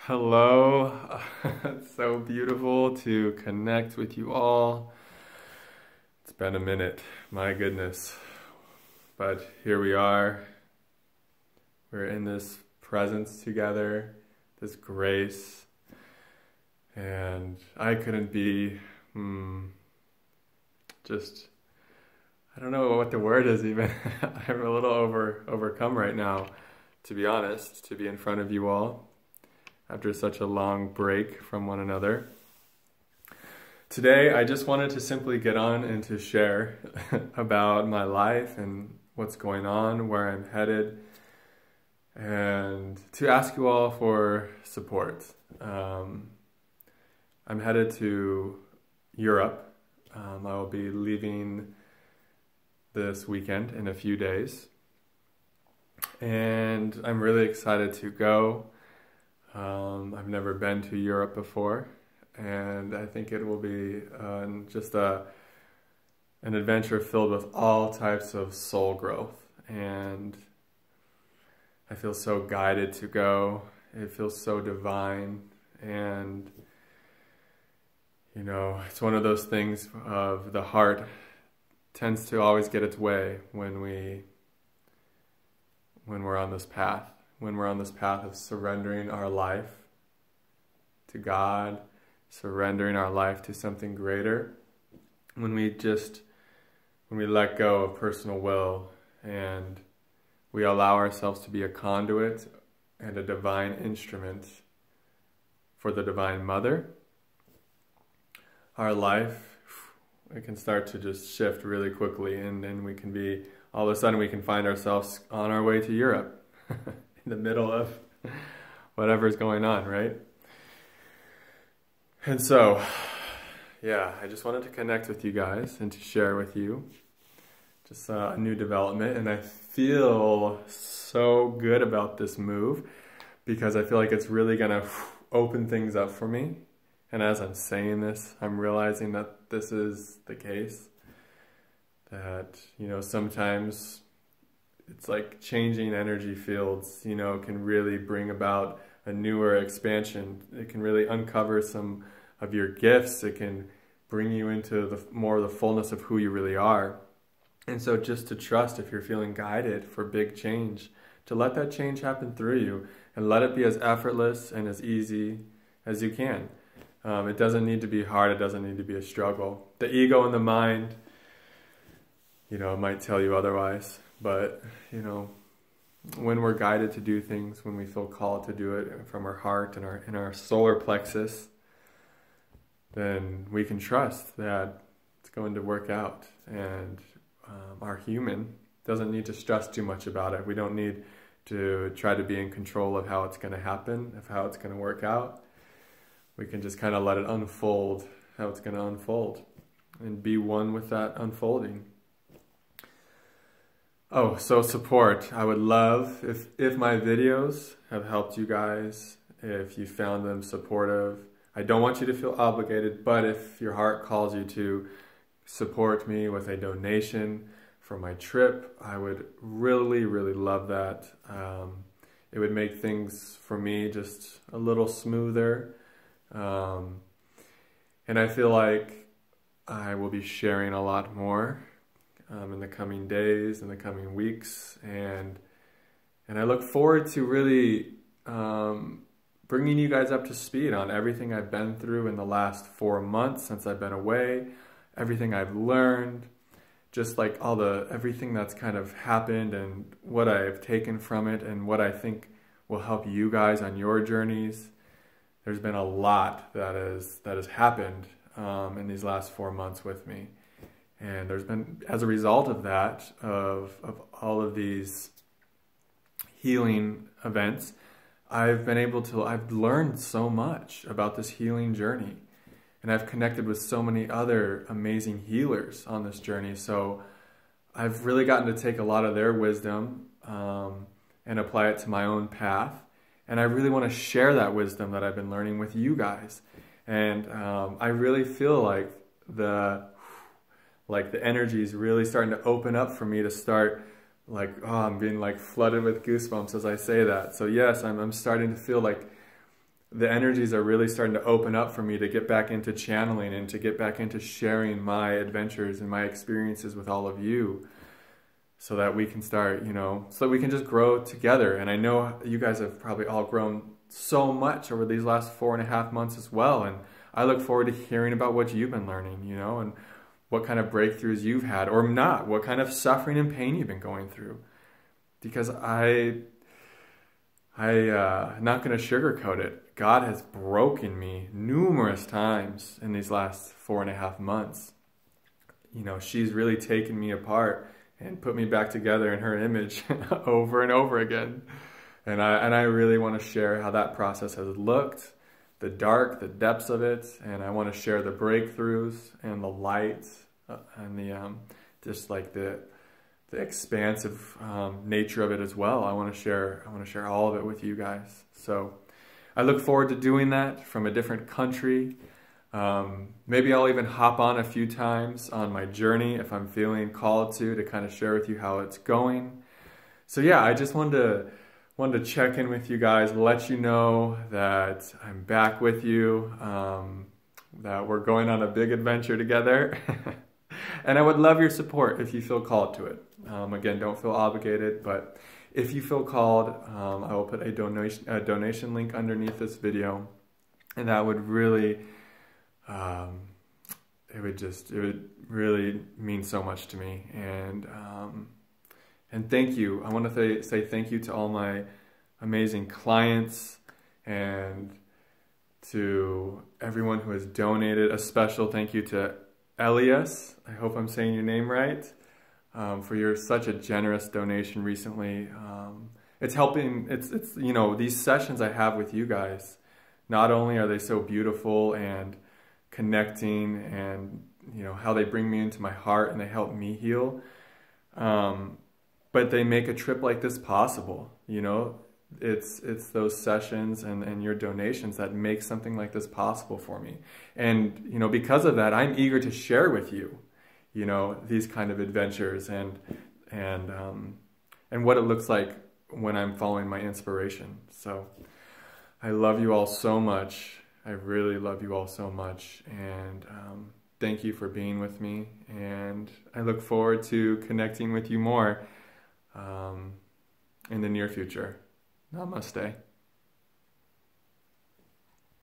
Hello. It's so beautiful to connect with you all. It's been a minute, my goodness. But here we are. We're in this presence together, this grace. And I couldn't be I don't know what the word is even. I'm a little overcome right now, to be honest, to be in front of you all after such a long break from one another. Today, I just wanted to simply get on and to share about my life and what's going on, where I'm headed, and to ask you all for support. I'm headed to Europe. I will be leaving this weekend in a few days, and I'm really excited to go. I've never been to Europe before, and I think it will be an adventure filled with all types of soul growth, and I feel so guided to go. It feels so divine, and you know, it's one of those things of the heart tends to always get its way when we're on this path. When we're on this path of surrendering our life to God, surrendering our life to something greater, when we let go of personal will and we allow ourselves to be a conduit and a divine instrument for the Divine Mother, our life, it can start to just shift really quickly, and then we can be, all of a sudden we can find ourselves on our way to Europe. In the middle of whatever's going on, right? And so, yeah, I just wanted to connect with you guys and to share with you just a new development. And I feel so good about this move because I feel like it's really gonna open things up for me. And as I'm saying this, I'm realizing that this is the case. That, you know, sometimes it's like changing energy fields, you know, can really bring about a newer expansion. It can really uncover some of your gifts. It can bring you into more of the fullness of who you really are. And so just to trust, if you're feeling guided for big change, to let that change happen through you and let it be as effortless and as easy as you can. It doesn't need to be hard. It doesn't need to be a struggle. The ego and the mind, you know, might tell you otherwise. But, you know, when we're guided to do things, when we feel called to do it from our heart and in our solar plexus, then we can trust that it's going to work out. And our human doesn't need to stress too much about it. We don't need to try to be in control of how it's going to happen, of how it's going to work out. We can just kind of let it unfold, how it's going to unfold, and be one with that unfolding. Oh, so support. I would love if my videos have helped you guys, if you found them supportive. I don't want you to feel obligated, but if your heart calls you to support me with a donation for my trip, I would really, really love that. It would make things for me just a little smoother. And I feel like I will be sharing a lot more in the coming days, in the coming weeks, and I look forward to really bringing you guys up to speed on everything I've been through in the last 4 months since I've been away, everything I've learned, just like everything that's kind of happened and what I've taken from it and what I think will help you guys on your journeys. There's been a lot that has happened in these last 4 months with me. And there's been, as a result of that, of all of these healing events, I've learned so much about this healing journey. And I've connected with so many other amazing healers on this journey. So I've really gotten to take a lot of their wisdom and apply it to my own path. And I really want to share that wisdom that I've been learning with you guys. And I really feel like the energy is really starting to open up for me to start like, oh, I'm being like flooded with goosebumps as I say that. So yes, I'm starting to feel like the energies are really starting to open up for me to get back into channeling and to get back into sharing my adventures and my experiences with all of you, so that we can start, so that we can just grow together. And I know you guys have probably all grown so much over these last 4.5 months as well. And I look forward to hearing about what you've been learning, and what kind of breakthroughs you've had or not, what kind of suffering and pain you've been going through. Because I'm not going to sugarcoat it. God has broken me numerous times in these last 4.5 months. She's really taken me apart and put me back together in her image over and over again. And I really want to share how that process has looked, the depths of it, and I want to share the breakthroughs and the light and the just like the expansive nature of it as well. I want to share all of it with you guys. So I look forward to doing that from a different country. Maybe I'll even hop on a few times on my journey if I'm feeling called to kind of share with you how it's going. So yeah, I just wanted to check in with you guys, let you know that I'm back with you, that we're going on a big adventure together. And I would love your support if you feel called to it. Again, don't feel obligated, but if you feel called, I will put a donation link underneath this video, and that would really, it would really mean so much to me. And thank you. I want to say thank you to all my amazing clients and to everyone who has donated. A special thank you to Elias, I hope I'm saying your name right, for such a generous donation recently. It's helping, it's these sessions I have with you guys, not only are they so beautiful and connecting and, how they bring me into my heart and they help me heal, but they make a trip like this possible, It's those sessions and your donations that make something like this possible for me. And, because of that, I'm eager to share with you, these kind of adventures and what it looks like when I'm following my inspiration. So I love you all so much. I really love you all so much. And thank you for being with me. And I look forward to connecting with you more in the near future. Namaste.